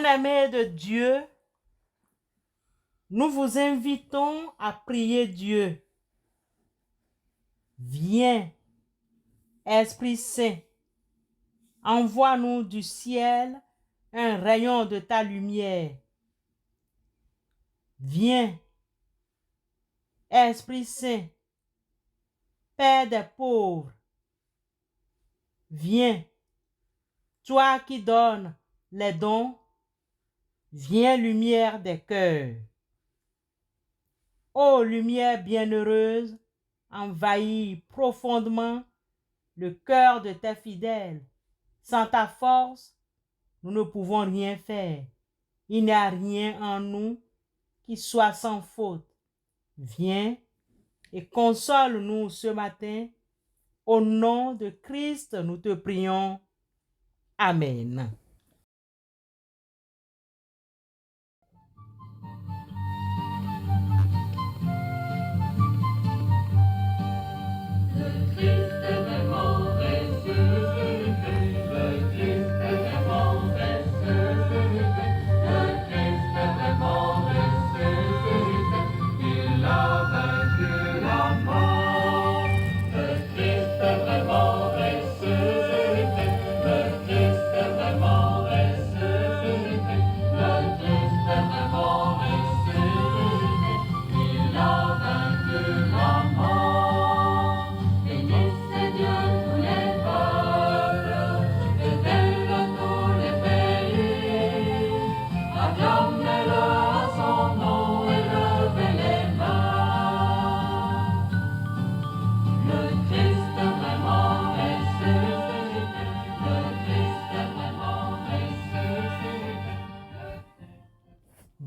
Bien-aimés de Dieu, nous vous invitons à prier Dieu. Viens, Esprit Saint, envoie-nous du ciel un rayon de ta lumière. Viens, Esprit Saint, Père des pauvres. Viens, toi qui donnes les dons, viens lumière des cœurs. Ô lumière bienheureuse, envahis profondément le cœur de tes fidèles. Sans ta force, nous ne pouvons rien faire. Il n'y a rien en nous qui soit sans faute. Viens et console-nous ce matin. Au nom de Christ, nous te prions. Amen.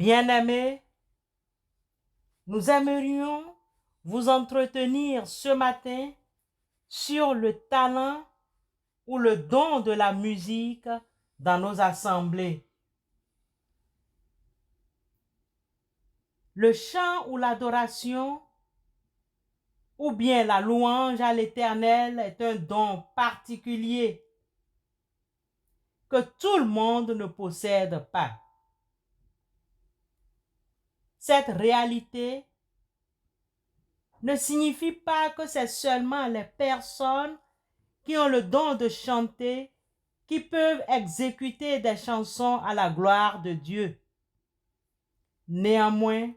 Bien-aimés, nous aimerions vous entretenir ce matin sur le talent ou le don de la musique dans nos assemblées. Le chant ou l'adoration ou bien la louange à l'Éternel est un don particulier que tout le monde ne possède pas. Cette réalité ne signifie pas que c'est seulement les personnes qui ont le don de chanter qui peuvent exécuter des chansons à la gloire de Dieu. Néanmoins,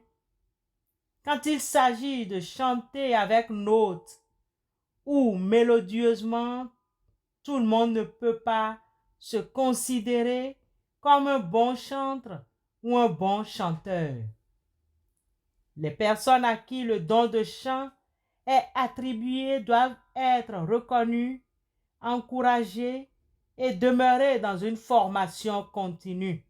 quand il s'agit de chanter avec notes ou mélodieusement, tout le monde ne peut pas se considérer comme un bon chanteur ou un bon chanteur. Les personnes à qui le don de chant est attribué doivent être reconnues, encouragées et demeurer dans une formation continue.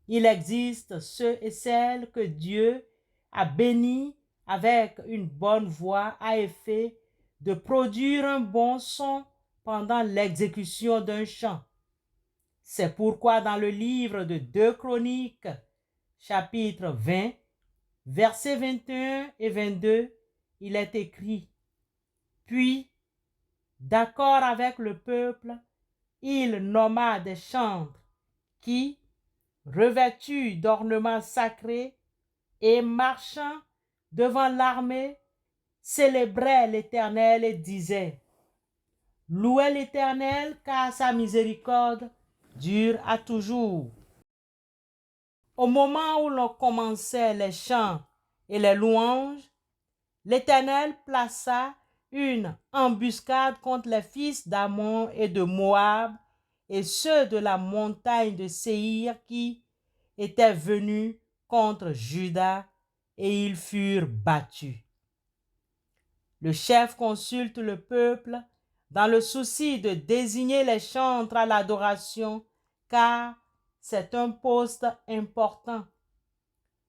Il existe ceux et celles que Dieu a bénis avec une bonne voix à effet de produire un bon son pendant l'exécution d'un chant. C'est pourquoi dans le livre de 2 Chroniques, chapitre 20, versets 21 et 22, il est écrit: Puis, d'accord avec le peuple, il nomma des chantres qui, revêtus d'ornements sacrés et marchant devant l'armée, célébraient l'Éternel et disaient: Louez l'Éternel, car sa miséricorde dure à toujours. Au moment où l'on commençait les chants et les louanges, l'Éternel plaça une embuscade contre les fils d'Ammon et de Moab et ceux de la montagne de Séhir qui étaient venus contre Juda, et ils furent battus. Le chef consulte le peuple dans le souci de désigner les chantres à l'adoration, car c'est un poste important.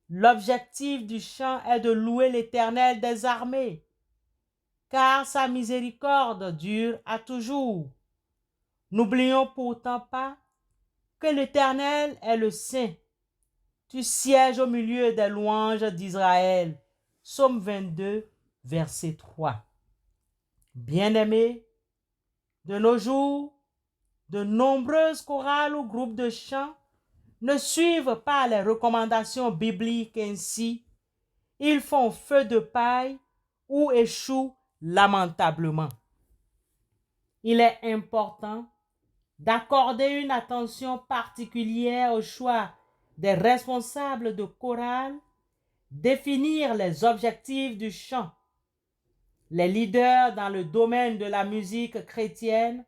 L'objectif du chant est de louer l'Éternel des armées, car sa miséricorde dure à toujours. N'oublions pourtant pas que l'Éternel est le Saint. Tu sièges au milieu des louanges d'Israël. Psaume 22, verset 3. Bien-aimés, de nos jours, de nombreuses chorales ou groupes de chants ne suivent pas les recommandations bibliques ainsi, ils font feu de paille ou échouent lamentablement. Il est important d'accorder une attention particulière au choix des responsables de chorale, définir les objectifs du chant. Les leaders dans le domaine de la musique chrétienne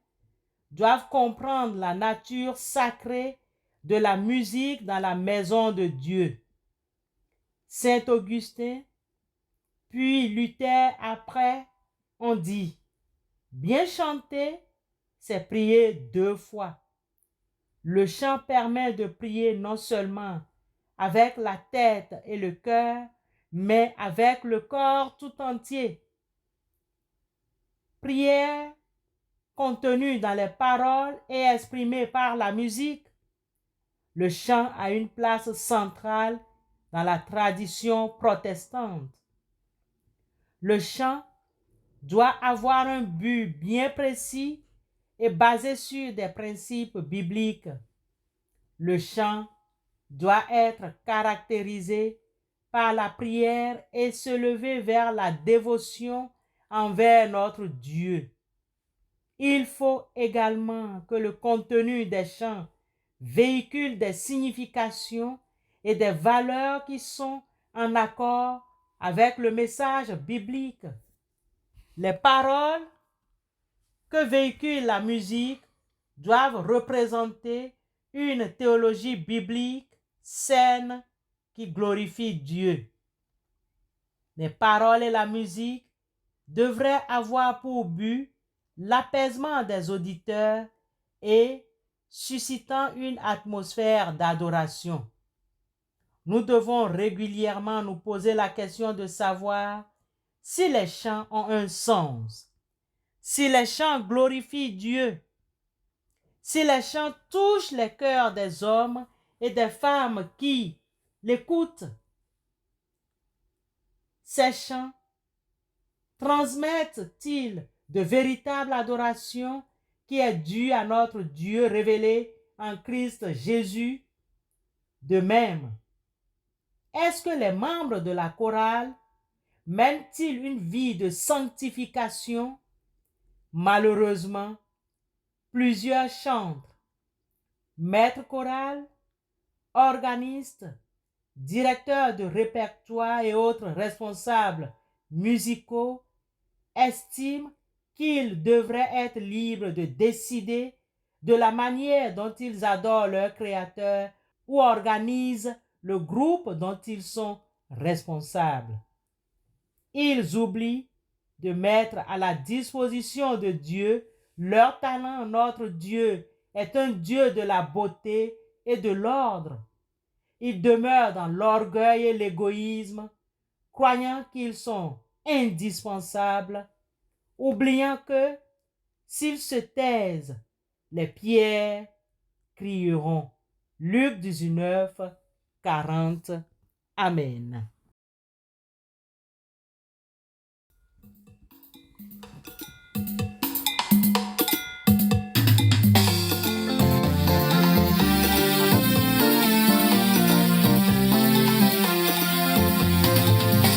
doivent comprendre la nature sacrée de la musique dans la maison de Dieu. Saint Augustin, puis Luther après, ont dit: bien chanter, c'est prier 2 fois. Le chant permet de prier non seulement avec la tête et le cœur, mais avec le corps tout entier. Prière contenue dans les paroles et exprimée par la musique. Le chant a une place centrale dans la tradition protestante. Le chant doit avoir un but bien précis et basé sur des principes bibliques. Le chant doit être caractérisé par la prière et se lever vers la dévotion envers notre Dieu. Il faut également que le contenu des chants véhicule des significations et des valeurs qui sont en accord avec le message biblique. Les paroles que véhicule la musique doivent représenter une théologie biblique saine qui glorifie Dieu. Les paroles et la musique devraient avoir pour but l'apaisement des auditeurs et suscitant une atmosphère d'adoration. Nous devons régulièrement nous poser la question de savoir si les chants ont un sens, si les chants glorifient Dieu, si les chants touchent les cœurs des hommes et des femmes qui l'écoutent. Ces chants transmettent-ils de véritable adoration qui est due à notre Dieu révélé en Christ Jésus? De même, est-ce que les membres de la chorale mènent-ils une vie de sanctification? Malheureusement, plusieurs chantres, maîtres chorales, organistes, directeurs de répertoire et autres responsables musicaux estiment qu'ils devraient être libres de décider de la manière dont ils adorent leur Créateur ou organisent le groupe dont ils sont responsables. Ils oublient de mettre à la disposition de Dieu leur talent. Notre Dieu est un Dieu de la beauté et de l'ordre. Ils demeurent dans l'orgueil et l'égoïsme, croyant qu'ils sont indispensables, oubliant que s'ils se taisent, les pierres crieront. Luc 19, 40. Amen.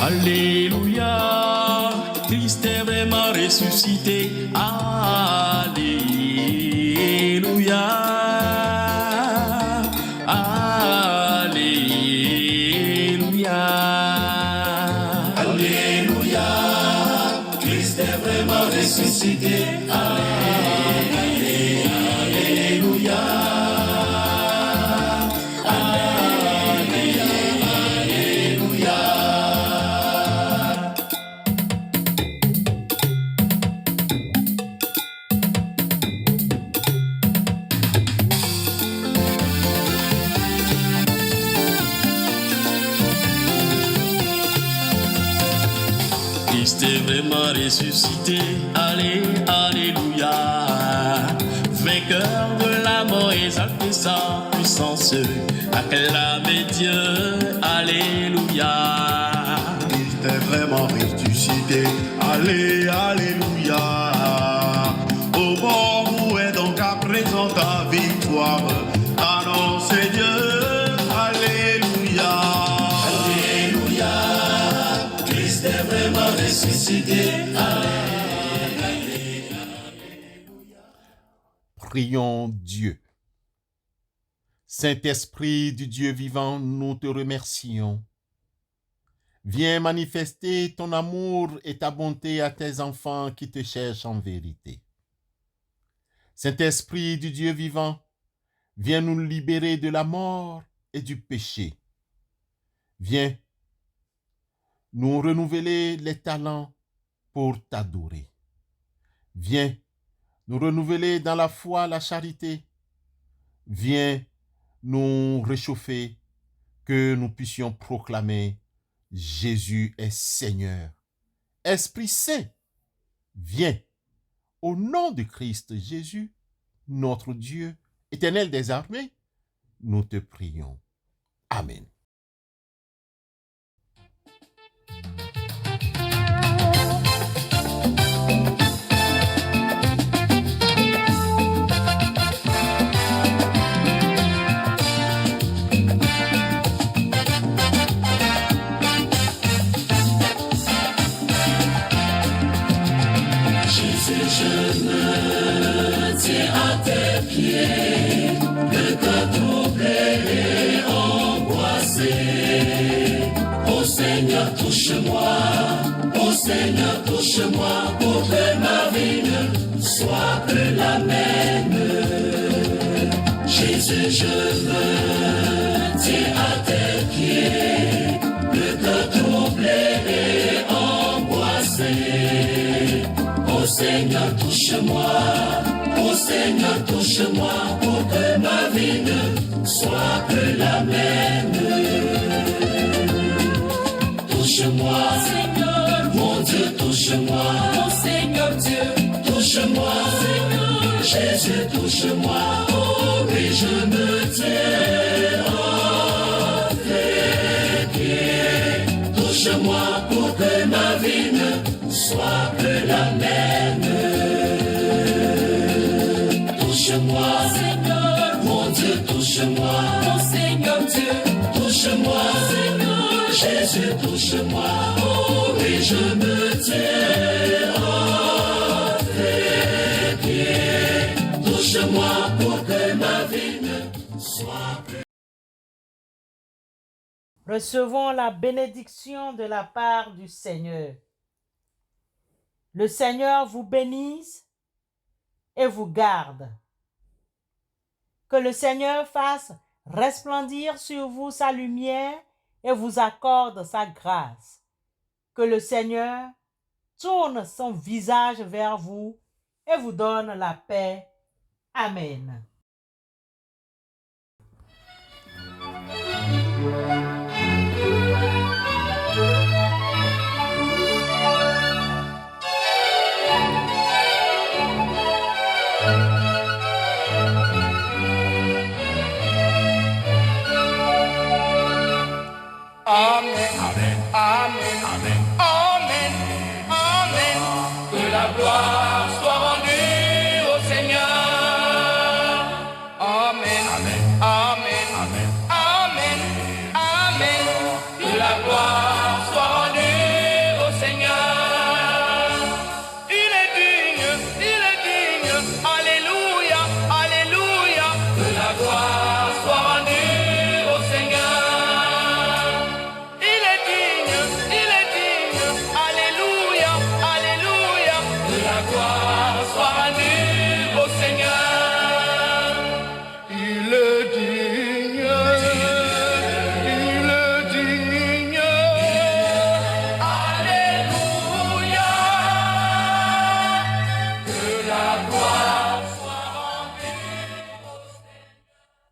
Alléluia, Christ est vraiment ressuscité. Alléluia, Alléluia, Alléluia, Christ est vraiment ressuscité. Alléluia. Christ est vraiment ressuscité, allez, alléluia. Vainqueur de la mort, exalté sa puissance, acclamez Dieu, alléluia. Christ est vraiment ressuscité, allez, alléluia. Au mort, où est donc à présent ta victoire? Annoncez Dieu. décidé. Prions Dieu. Saint-Esprit du Dieu vivant, nous te remercions. Viens manifester ton amour et ta bonté à tes enfants qui te cherchent en vérité. Saint-Esprit du Dieu vivant, viens nous libérer de la mort et du péché. Viens nous renouveler les talents pour t'adorer. Viens nous renouveler dans la foi, la charité. Viens nous réchauffer, que nous puissions proclamer Jésus est Seigneur. Esprit Saint, viens. Au nom de Christ Jésus, notre Dieu, Éternel des armées, nous te prions. Amen. Je me tiens à tes pieds, le cœur troublé et angoissé. Ô Seigneur, touche-moi, ô Seigneur, touche-moi, pour que ma vie ne soit plus la même. Jésus, je me tiens à tes pieds, le cœur troublé et angoissé. Ô Seigneur, touche-moi, ô Seigneur, touche-moi, pour que ma vie ne soit plus la même. Touche-moi, Seigneur, mon Dieu, touche-moi, mon Seigneur Dieu, touche-moi, Seigneur, Jésus, touche-moi, oh oui, je me tiens à tes pieds. Touche-moi pour que ma vie ne soit plus la même. Touche-moi, Seigneur, mon Dieu, touche-moi, mon Seigneur Dieu, touche-moi, Seigneur, Jésus, touche-moi, oh oui, je me tiens à tes pieds. Touche-moi pour que ma vie ne soit plus. Recevons la bénédiction de la part du Seigneur. Le Seigneur vous bénisse et vous garde. Que le Seigneur fasse resplendir sur vous sa lumière et vous accorde sa grâce. Que le Seigneur tourne son visage vers vous et vous donne la paix. Amen. Amen. Amen. Amen. Amen.